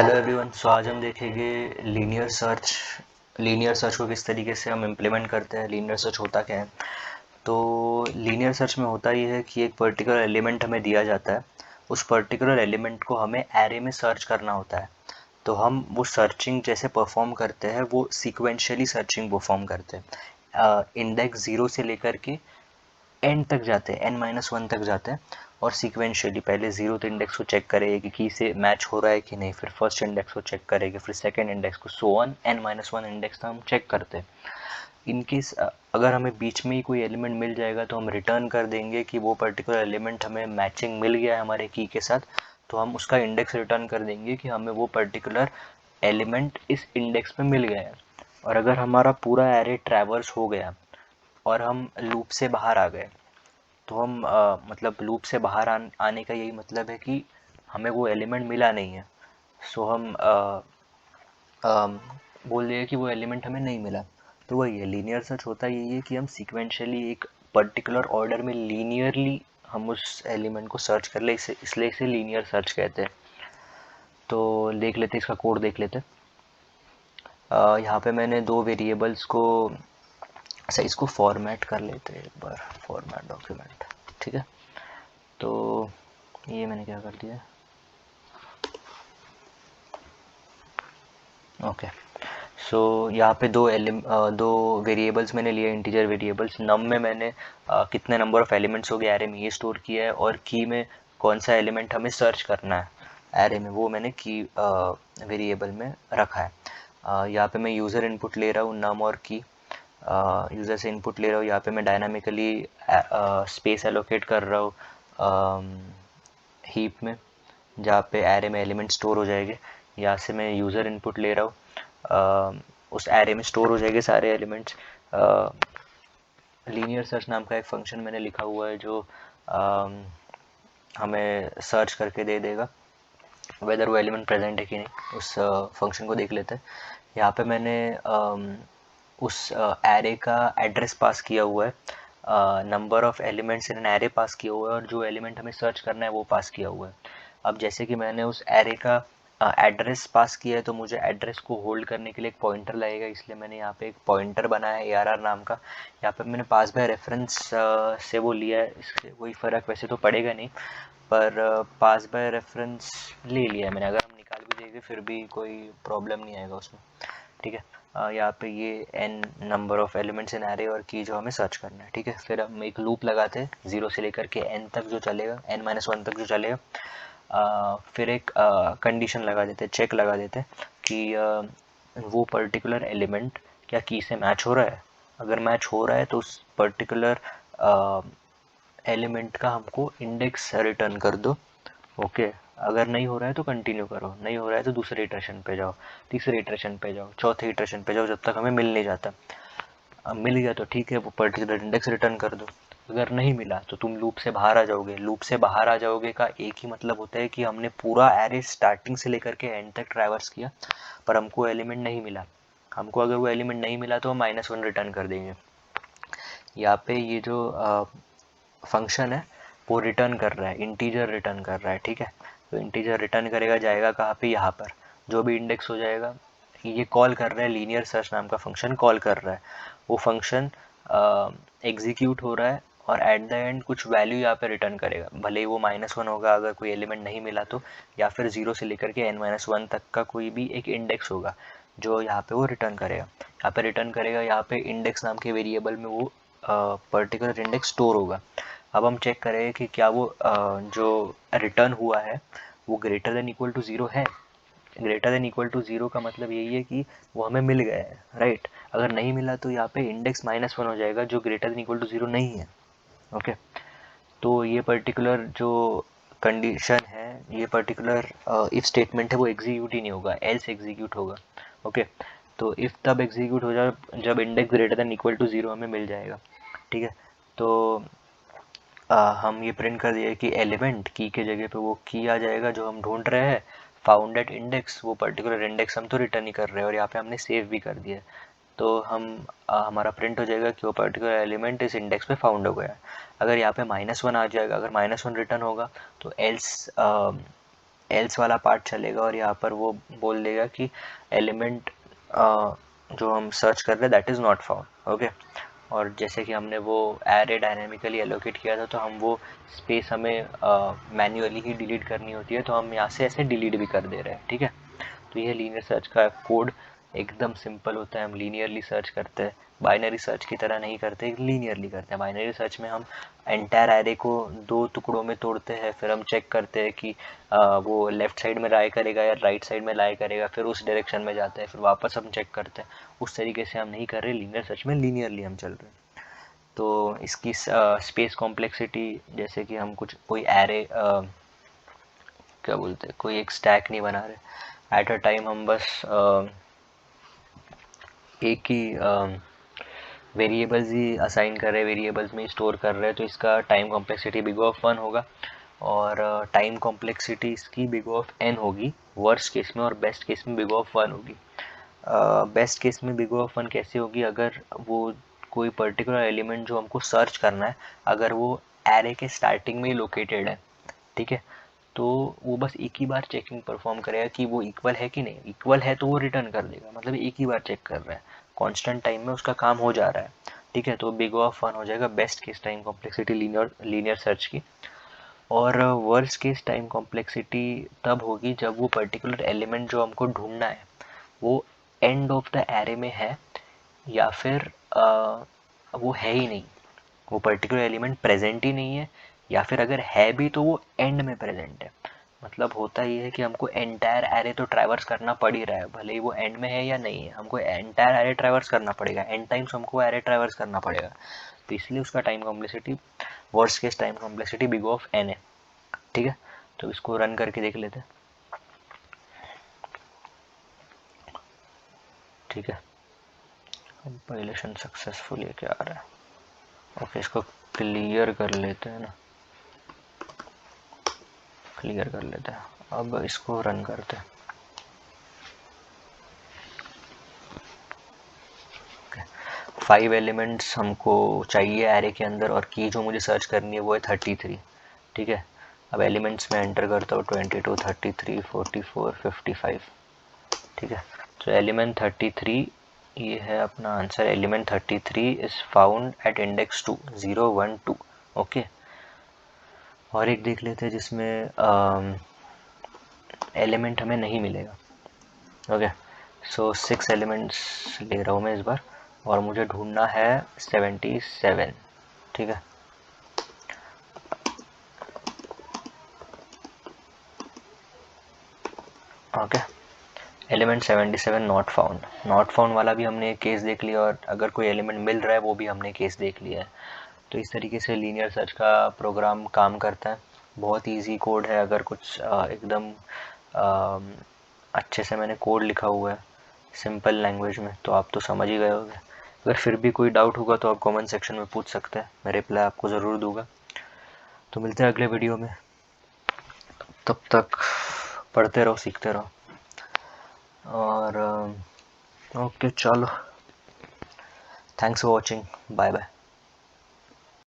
Hello everyone. सो आज हम देखेंगे लीनियर सर्च को किस तरीके से हम इम्प्लीमेंट करते हैं। लीनियर सर्च होता क्या है? तो लीनियर सर्च में होता ये है कि एक पर्टिकुलर एलिमेंट हमें दिया जाता है, उस पर्टिकुलर एलिमेंट को हमें एरे में सर्च करना होता है। तो हम वो सर्चिंग जैसे परफॉर्म करते हैं वो सीक्वेंशियली सर्चिंग परफॉर्म करते हैं। इंडेक्स 0 से लेकर के एंड तक जाते हैं, n-1 तक जाते हैं और सीक्वेंशियली पहले 0th इंडेक्स को चेक करेंगे कि की से मैच हो रहा है कि नहीं, फिर फर्स्ट इंडेक्स को चेक करेंगे, फिर सेकंड इंडेक्स को, सो ऑन n-1 इंडेक्स तक हम चेक करते हैं। इनकेस अगर हमें बीच में ही कोई एलिमेंट मिल जाएगा तो हम रिटर्न कर देंगे कि वो पर्टिकुलर एलिमेंट हमें मैचिंग मिल गया है हमारे की के साथ, तो हम उसका इंडेक्स रिटर्न कर देंगे कि हमें वो पर्टिकुलर एलिमेंट इस इंडेक्स में मिल गया है। और अगर हमारा पूरा एरे ट्रैवर्स हो गया और हम लूप से बाहर आ गए, तो हम मतलब लूप से बाहर आने का यही मतलब है कि हमें वो एलिमेंट मिला नहीं है। सो हम बोल दिए कि वो एलिमेंट हमें नहीं मिला। तो वही है, लीनियर सर्च होता यही है कि हम सीक्वेंशियली एक पर्टिकुलर ऑर्डर में लीनियरली हम उस एलिमेंट को सर्च कर ले, इसलिए इसे लीनियर सर्च कहते हैं। तो देख लेते इसका कोड देख लेते। यहाँ पे मैंने दो वेरिएबल्स को, अच्छा इसको फॉर्मेट कर लेते हैं एक बार, फॉर्मेट डॉक्यूमेंट, ठीक है। तो ये मैंने क्या कर दिया, ओके। सो यहाँ पे दो वेरिएबल्स मैंने लिए, इंटीजर वेरिएबल्स। नम में मैंने कितने नंबर ऑफ एलिमेंट्स हो गए एरे में ये स्टोर किया है, और की में कौन सा एलिमेंट हमें सर्च करना है एरे में वो मैंने की वेरिएबल में रखा है। यहाँ पे मैं यूज़र इनपुट ले रहा हूँ, नम और की। यूज़र से इनपुट ले रहा हूँ, यहाँ पे मैं डायनामिकली स्पेस एलोकेट कर रहा हूँ हीप में, जहाँ पे एरे में एलिमेंट स्टोर हो जाएंगे। यहाँ से मैं यूज़र इनपुट ले रहा हूँ, उस एरे में स्टोर हो जाएंगे सारे एलिमेंट्स। लीनियर सर्च नाम का एक फंक्शन मैंने लिखा हुआ है जो हमें सर्च करके दे देगा वेदर वो एलिमेंट प्रेजेंट है कि नहीं। उस फंक्शन को देख लेते हैं। यहाँ पे मैंने उस एरे का एड्रेस पास किया हुआ है, number of elements in an array पास किया हुआ है, और जो एलिमेंट हमें सर्च करना है वो पास किया हुआ है। अब जैसे कि मैंने उस एरे का एड्रेस पास किया है, तो मुझे एड्रेस को होल्ड करने के लिए एक पॉइंटर लगेगा, इसलिए मैंने यहाँ पे एक पॉइंटर बनाया है ARR नाम का। यहाँ पे मैंने पास बाय रेफरेंस से वो लिया है, इससे कोई फ़र्क वैसे तो पड़ेगा नहीं, पर पास बाय रेफरेंस ले लिया है मैंने। अगर हम निकाल भी देंगे फिर भी कोई प्रॉब्लम नहीं आएगा उसमें, ठीक है। यहाँ पे ये n number of elements in array और की जो हमें सर्च करना है, ठीक है। फिर हम एक लूप लगाते हैं 0 से लेकर के n तक जो चलेगा, n-1 तक जो चलेगा। फिर एक कंडीशन लगा देते, चेक लगा देते कि वो पर्टिकुलर एलिमेंट क्या की से मैच हो रहा है। अगर मैच हो रहा है तो उस पर्टिकुलर एलिमेंट का हमको इंडेक्स रिटर्न कर दो, ओके। अगर नहीं हो रहा है तो कंटिन्यू करो, नहीं हो रहा है तो दूसरे इटरेशन पे जाओ, तीसरे इटरेशन पे जाओ, चौथे इटरेशन पे जाओ, जब तक हमें मिल नहीं जाता। अब मिल गया तो ठीक है, वो पर्टिकुलर इंडेक्स रिटर्न कर दो। अगर नहीं मिला तो तुम लूप से बाहर आ जाओगे। लूप से बाहर आ जाओगे का एक ही मतलब होता है कि हमने पूरा एरे स्टार्टिंग से लेकर के एंड तक ट्रैवर्स किया, पर हमको एलिमेंट नहीं मिला। हमको अगर वो एलिमेंट नहीं मिला तो हम -1 रिटर्न कर देंगे। यहाँ पे ये जो फंक्शन है वो रिटर्न कर रहा है, इंटीजर रिटर्न कर रहा है, ठीक है। तो इंटीजर रिटर्न करेगा, जाएगा कहाँ पे, यहाँ पर जो भी इंडेक्स हो जाएगा ये कॉल कर रहा है, लीनियर सर्च नाम का फंक्शन कॉल कर रहा है। वो फंक्शन एग्जीक्यूट हो रहा है और एट द एंड कुछ वैल्यू यहाँ पे रिटर्न करेगा, भले ही वो -1 होगा अगर कोई एलिमेंट नहीं मिला तो, या फिर 0 से लेकर के n-1 तक का कोई भी एक इंडेक्स होगा जो यहाँ पे वो रिटर्न करेगा। यहाँ पे रिटर्न करेगा, यहाँ पे इंडेक्स नाम के वेरिएबल में वो पर्टिकुलर इंडेक्स स्टोर होगा। अब हम चेक करेंगे कि क्या वो जो रिटर्न हुआ है वो ग्रेटर देन इक्वल टू 0 है। ग्रेटर देन इक्वल टू 0 का मतलब यही है कि वो हमें मिल गया है, राइट। अगर नहीं मिला तो यहाँ पे इंडेक्स -1 हो जाएगा जो ग्रेटर देन इक्वल टू 0 नहीं है, ओके। तो ये पर्टिकुलर जो कंडीशन है, ये पर्टिकुलर इफ स्टेटमेंट है वो एग्जीक्यूट ही नहीं होगा, एल्स एग्जीक्यूट होगा, ओके। तो इफ तब एग्जीक्यूट हो जाए जब index greater than equal to 0 हमें मिल जाएगा, ठीक है। तो हम ये प्रिंट कर दिए कि एलिमेंट की के जगह पे वो की आ जाएगा जो हम ढूंढ रहे हैं, फाउंड एट इंडेक्स, वो पर्टिकुलर इंडेक्स हम तो रिटर्न ही कर रहे हैं, और यहाँ पे हमने सेव भी कर दिया। तो हम हमारा प्रिंट हो जाएगा कि वो पर्टिकुलर एलिमेंट इस इंडेक्स पे फाउंड हो गया। अगर यहाँ पे -1 आ जाएगा, अगर -1 रिटर्न होगा तो एल्स एल्स वाला पार्ट चलेगा और यहाँ पर वो बोल देगा कि एलिमेंट जो हम सर्च कर रहे हैं that is not found. Okay, और जैसे कि हमने वो एरे डायनेमिकली एलोकेट किया था तो हम वो स्पेस हमें मैन्युअली ही डिलीट करनी होती है, तो हम यहाँ से ऐसे डिलीट भी कर दे रहे हैं। ठीक है, तो ये लीनियर सर्च का कोड एकदम सिंपल होता है। हम लीनियरली सर्च करते हैं, बाइनरी सर्च की तरह नहीं करते, लीनियरली करते हैं। बाइनरी सर्च में हम एंटायर एरे को 2 टुकड़ों में तोड़ते हैं, फिर हम चेक करते हैं कि वो लेफ्ट साइड में लाई करेगा या राइट साइड में लाई करेगा, फिर उस डायरेक्शन में जाते हैं, फिर वापस हम चेक करते हैं। उस तरीके से हम नहीं कर रहे, लीनियर सर्च में लीनियरली हम चल रहे हैं। तो इसकी स्पेस कॉम्प्लेक्सिटी, जैसे कि हम कोई एरे क्या बोलते हैं, कोई एक स्टैक नहीं बना रहे एट अ टाइम, हम बस एक ही वेरिएबल्स ही असाइन कर रहे हैं, वेरिएबल्स में ही स्टोर कर रहे हैं, तो इसका टाइम कॉम्प्लेक्सिटी बिग ऑफ 1 होगा और टाइम कॉम्प्लेक्सिटी इसकी बिग ऑफ n होगी वर्स्ट केस में, और बेस्ट केस में बिग ऑफ 1 होगी। बेस्ट केस में बिग ऑफ 1 कैसे होगी, अगर वो कोई पर्टिकुलर एलिमेंट जो हमको सर्च करना है अगर वो एरे के स्टार्टिंग में ही लोकेटेड है, ठीक है, तो वो बस एक ही बार चेकिंग परफॉर्म करेगा कि वो इक्वल है कि नहीं। इक्वल है तो वो रिटर्न कर देगा, मतलब एक ही बार चेक कर रहा है, कांस्टेंट टाइम में उसका काम हो जा रहा है। ठीक है, तो बिग ऑफ 1 हो जाएगा best case time complexity linear search की। और वर्स्ट केस टाइम कॉम्प्लेक्सिटी तब होगी जब वो पर्टिकुलर एलिमेंट जो हमको ढूंढना है वो एंड ऑफ द एरे में है, या फिर वो है ही नहीं, वो पर्टिकुलर एलिमेंट प्रेजेंट ही नहीं है, या फिर अगर है भी तो वो एंड में प्रेजेंट है। मतलब होता ये है कि हमको एंटायर एरे तो ट्रैवर्स करना पड़ ही रहा है, भले ही वो एंड में है या नहीं है, हमको एंटायर एरे ट्रैवर्स करना पड़ेगा, एंड टाइम्स हमको एरे ट्रैवर्स करना पड़ेगा, तो इसलिए उसका time complexity worst case time complexity big of n है। ठीक है, तो इसको रन करके देख लेते हैं। ठीक है, कंपाइलेशन सक्सेसफुल ये क्या आ रहा है। ओके, इसको क्लियर कर लेते हैं ना, क्लियर कर लेते हैं। अब इसको रन करते हैं। 5 एलिमेंट्स हमको चाहिए एरे के अंदर, और की जो मुझे सर्च करनी है वो है 33। ठीक है, अब एलिमेंट्स में एंटर करता हूँ 22, 33, 44, 55। ठीक है, तो एलिमेंट 33 ये है अपना answer. Element 33 is found at index 2 0 1 2। Okay, और एक देख लेते हैं जिसमें एलिमेंट हमें नहीं मिलेगा। ओके, सो 6 एलिमेंट्स ले रहा हूँ मैं इस बार, और मुझे ढूंढना है 77। ठीक है, ओके, एलिमेंट 77 नॉट फाउंड वाला भी हमने केस देख लिया, और अगर कोई एलिमेंट मिल रहा है वो भी हमने केस देख लिया है। तो इस तरीके से लीनियर सर्च का प्रोग्राम काम करता है। बहुत इजी कोड है, अगर कुछ एकदम अच्छे से मैंने कोड लिखा हुआ है सिंपल लैंग्वेज में, तो आप तो समझ ही गए होंगे। अगर फिर भी कोई डाउट होगा तो आप कमेंट सेक्शन में पूछ सकते हैं, मैं रिप्लाई आपको ज़रूर दूंगा। तो मिलते हैं अगले वीडियो में, तब तक पढ़ते रहो, सीखते रहो, और ओके चलो, thanks for watching, bye bye.